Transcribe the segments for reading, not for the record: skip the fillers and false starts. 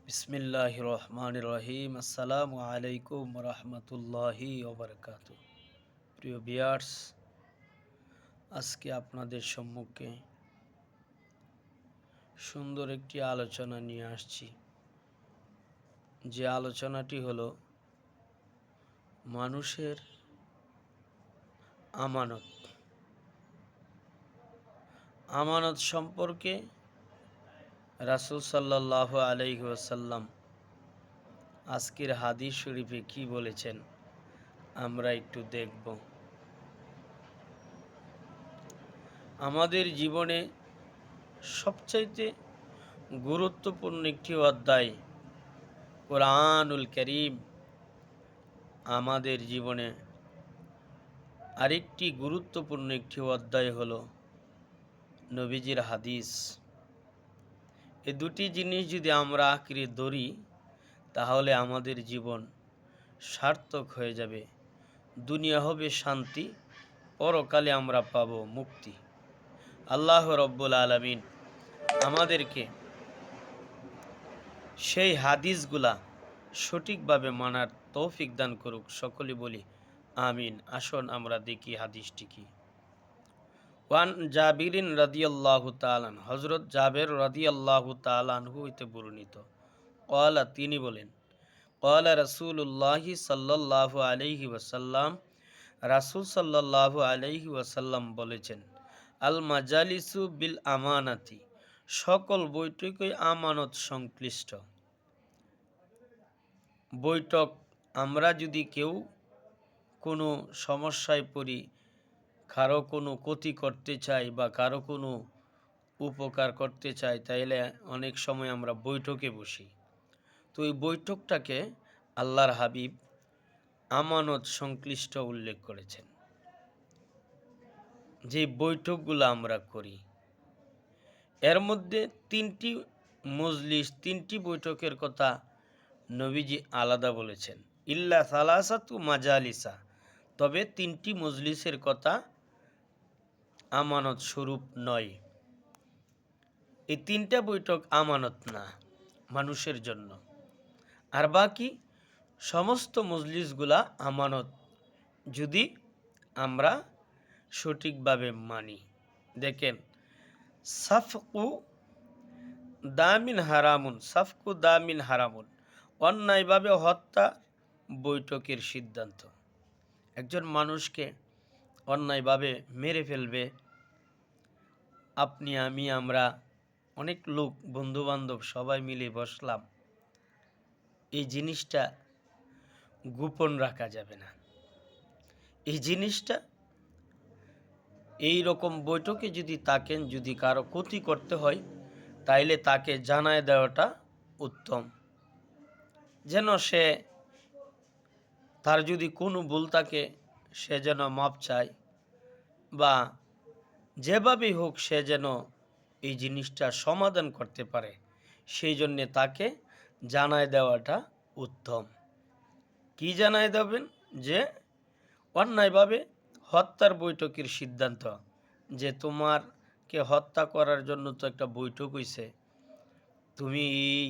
বিসমিল্লাহির রহমানির রহিম। আসসালামু আলাইকুম রহমতুল্লাহি ওবরকাতু। প্রিয় ভিউয়ার্স, আজকে আপনাদের সম্মুখে সুন্দর একটি আলোচনা নিয়ে আসছি। যে আলোচনাটি হলো মানুষের আমানত। আমানত সম্পর্কে রাসূল সাল্লাল্লাহু আলাইহি ওয়াসাল্লাম আজকের হাদিস শরীফে কি বলেছেন আমরা একটু দেখব। আমাদের জীবনে সবচাইতে গুরুত্বপূর্ণ একটি অধ্যায় কোরআনুল কারীম। আমাদের জীবনে আরেকটি গুরুত্বপূর্ণ একটি অধ্যায় হলো নবীজির হাদিস। এই দুটি জিনিস যদি আমরা আঁকড়ে ধরি তাহলে আমাদের জীবন সার্থক হয়ে যাবে। দুনিয়া হবে শান্তি, পরকালে আমরা পাব মুক্তি। আল্লাহ রব্বুল আলামিন আমাদেরকে সেই হাদিসগুলা সঠিকভাবে মানার তৌফিক দান করুক। সকলে বলি আমিন। আসুন আমরা দেখি হাদিসটি কি। ওয়ান জাবিরিন রাদিয়াল্লাহু তাআলা, হযরত জাবের রাদিয়াল্লাহু তাআলা আনহু হইতে বর্ণিত, ক্বালা, তিনি বলেন, ক্বালা রাসূলুল্লাহি সাল্লাল্লাহু আলাইহি ওয়াসাল্লাম, রাসূল সাল্লাল্লাহু আলাইহি ওয়াসাল্লাম বলেছেন, আল মাজালিসু বিল আমানাতি, সকল বৈঠকই আমানত সংশ্লিষ্ট। বৈঠক, আমরা যদি কেউ কোনো সমস্যায় পড়ি, কারো কোনো ক্ষতি করতে চাই বা কারো কোনো উপকার করতে চাই, তাইলে অনেক সময় আমরা বৈঠকে বসি। তো এই বৈঠকটাকে আল্লাহর হাবিব আমানত সংশ্লিষ্ট উল্লেখ করেছেন। যে বৈঠকগুলো আমরা করি এর মধ্যে তিনটি মজলিস, তিনটি বৈঠকের কথা নবীজি আলাদা বলেছেন। ইল্লা সালাসাতু মাজালিসা, তবে তিনটি মজলিসের কথা আমানত স্বরূপ নয়। এই তিনটা বৈঠক আমানত না মানুষের জন্য, আর বাকি সমস্ত মজলিসগুলা আমানত, যদি আমরা সঠিকভাবে মানি। দেখেন, সাফকু দামিন হারামুন, সাফকু দামিন হারামুন, অন্যায়ভাবে হত্যা বৈঠকের সিদ্ধান্ত। একজন মানুষকে অন্যায়ভাবে মেরে ফেলবে, আপনি আমি আমরা অনেক লোক বন্ধুবান্ধব সবাই মিলে বসলাম, এই জিনিসটা গোপন রাখা যাবে না। এই জিনিসটা এই রকম বৈঠকে যদি থাকেন, যদি কারো ক্ষতি করতে হয় তাইলে তাকে জানায় দেওয়াটা উত্তম, যেন সে, তার যদি কোনো ভুল থাকে সে যেন মাপ চায়, বা যেভাবেই হোক সে যেন এই জিনিসটা সমাধান করতে পারে, সেই জন্যে তাকে জানায় দেওয়াটা উত্তম। কি জানায় দেবেন? যে অন্যায়ভাবে হত্যার বৈঠকের সিদ্ধান্ত, যে তোমারকে হত্যা করার জন্য তো একটা বৈঠক হইছে, তুমি এই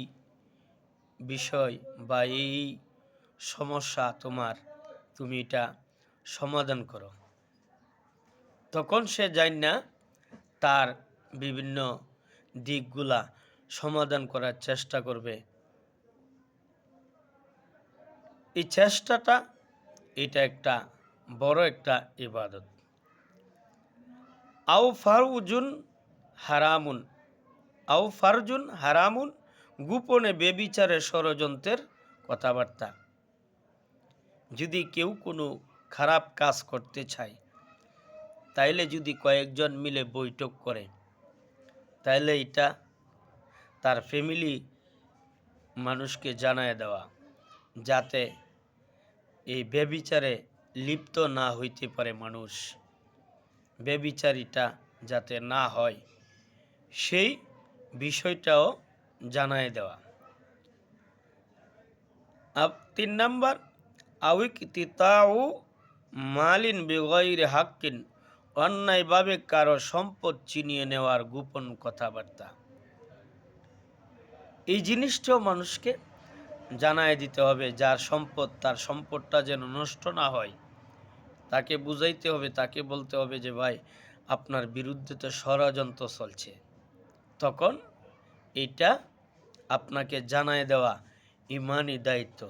বিষয় বা এই সমস্যা তোমার, তুমি এটা সমাধান করো। তখন সে জানে না তার বিভিন্ন দিকগুলা সমাধান করার চেষ্টা করবে। এই চেষ্টাটা, এটা একটা বড় একটা ইবাদত। আও ফারজুন হারামুন, আও ফারজুন হারামুন, গোপনে বেবিচারের ষড়যন্ত্রের কথাবার্তা। যদি কেউ কোনো খারাপ কাজ করতে চায়, তাইলে যদি কয়েকজন মিলে বৈঠক করে, তাইলে এটা তার ফ্যামিলি মানুষকে জানায় দেওয়া, যাতে এই বেবিচারে লিপ্ত না হইতে পারে মানুষ, বেবিচারিটা যাতে না হয়, সেই বিষয়টাও জানায় দেওয়া। 3 নাম্বার, আউক তিতাউ মালিন বিগয়রি হাক্কিন, অন্যায়ভাবে কারো সম্পদ ছিনিয়ে নেওয়ার গোপন কথাবার্তা। এই জিনিসটাও মানুষকে জানায় দিতে হবে। যার সম্পদ, তার সম্পদটা যেন নষ্ট না হয়। তাকে বুঝাইতে হবে, তাকে বলতে হবে যে ভাই আপনার বিরুদ্ধে তো ষড়যন্ত্র চলছে। তখন এটা আপনাকে জানায় দেওয়া ইমানি দায়িত্ব।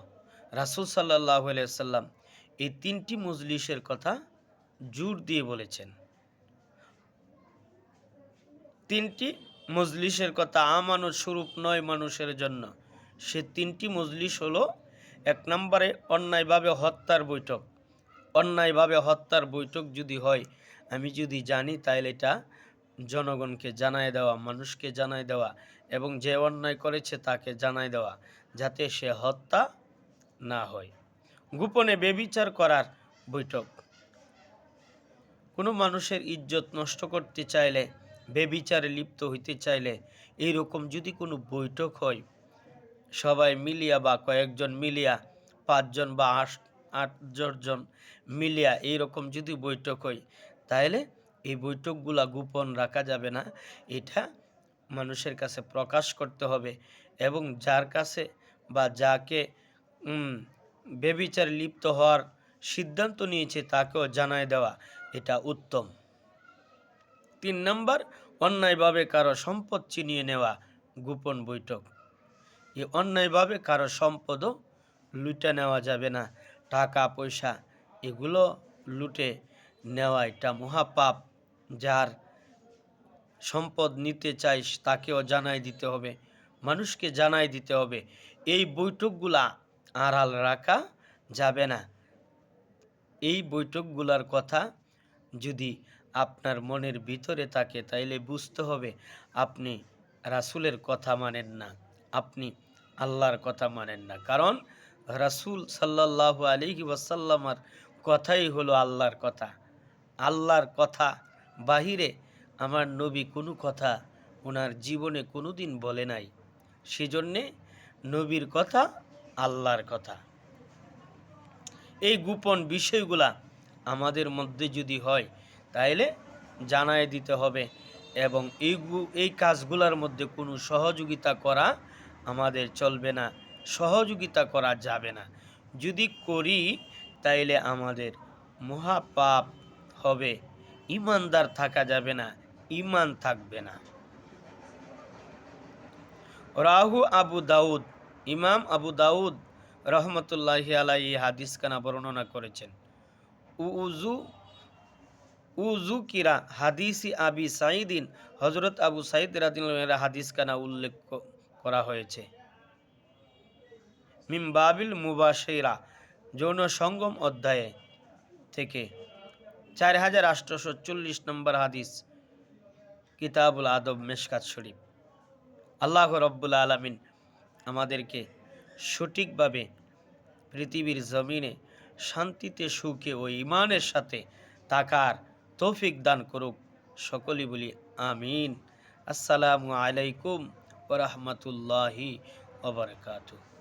রাসূল সাল্লাল্লাহু আলাইহি ওয়াসাল্লাম এই ৩টি মজলিসের কথা জোর দিয়ে বলেছেন। ৩টি মজলিসের কথা আমানত স্বরূপ নয় মানুষের জন্য। সে ৩টি মজলিস হলো, ১ নম্বরে অন্যায়ভাবে হত্যার বৈঠক। অন্যায়ভাবে হত্যার বৈঠক যদি হয়, আমি যদি জানি তাহলে এটা জনগণকে জানায় দেওয়া, মানুষকে জানায় দেওয়া এবং যে অন্যায় করেছে তাকে জানায় দেওয়া, যাতে সে হত্যা না হয়। গোপনে ব্যভিচার করার বৈঠক। কোনো মানুষের ইজ্জত নষ্ট করতে চাইলে, ব্যভিচারে লিপ্ত হইতে চাইলে, এইরকম যদি কোনো বৈঠক হয়, সবাই মিলিয়া বা কয়েকজন মিলিয়া, ৫ জন বা ৮ জন মিলিয়া এইরকম যদি বৈঠক হয়, তাহলে এই বৈঠকগুলা গোপন রাখা যাবে না। এটা মানুষের কাছে প্রকাশ করতে হবে এবং যার কাছে বা যাকে ব্যভিচারে লিপ্ত হওয়ার সিদ্ধান্ত নিয়েছে তাকেও জানায় দেওয়া, এটা উত্তম। ৩ নম্বর, অন্যায়ভাবে কারো সম্পদ ছিনিয়ে নেওয়া গোপন বৈঠক। এই অন্যায়ভাবে কারো সম্পদও লুটে নেওয়া যাবে না। টাকা পয়সা এগুলো লুটে নেওয়া এটা মহাপাপ। যার সম্পদ নিতে চাই তাকেও জানাই দিতে হবে, মানুষকে জানাই দিতে হবে। এই বৈঠকগুলা আড়াল রাখা যাবে না। এই বৈঠকগুলার কথা যদি আপনার মনের ভিতরে থাকে তাইলে বুঝতে হবে আপনি রাসূলের কথা মানেন না, আপনি আল্লাহর কথা মানেন না। কারণ রাসূল সাল্লাল্লাহু আলাইহি ওয়াসাল্লামের কথাই হলো আল্লাহর কথা। আল্লাহর কথা বাহিরে আমার নবী কোনো কথা ওনার জীবনে কোনোদিন বলে নাই। সেজন্যে নবীর কথা আল্লাহর কথা। এই গোপন বিষয়গুলা আমাদের মধ্যে যদি হয় তাইলে জানায় দিতে হবে এবং এই কাজগুলোর মধ্যে কোনো সহযোগিতা করা আমাদের চলবে না, সহযোগিতা করা যাবে না। যদি করি তাইলে আমাদের মহাপাপ হবে, ইমানদার থাকা যাবে না, ইমান থাকবে না। রাহু আবু দাউদ, ইমাম আবু দাউদ রহমতুল্লাহি আলাইহি হাদিস খানা বর্ণনা করেছেন। উজু কিরা হাদিসি আবি সাইদিন, হজরত আবু সাইদ রাদিয়াল্লাহু আনহু হাদিস খানা উল্লেখ করা হয়েছে। মিন বাবিল মুবাশিরা, যৌন সঙ্গম অধ্যায়ে থেকে 4840 নম্বর হাদিস, কিতাবুল আদব, মিশকাত শরীফ। আল্লাহ রব্বুল আলামিন আমাদেরকে সঠিকভাবে পৃথিবীর জমিনে শান্তিতে, সুখে ও ঈমানের সাথে থাকার তৌফিক দান করুক। সকলেই বলি আমিন। আসসালামু আলাইকুম ওয়া রাহমাতুল্লাহি ওয়া বারাকাতুহু।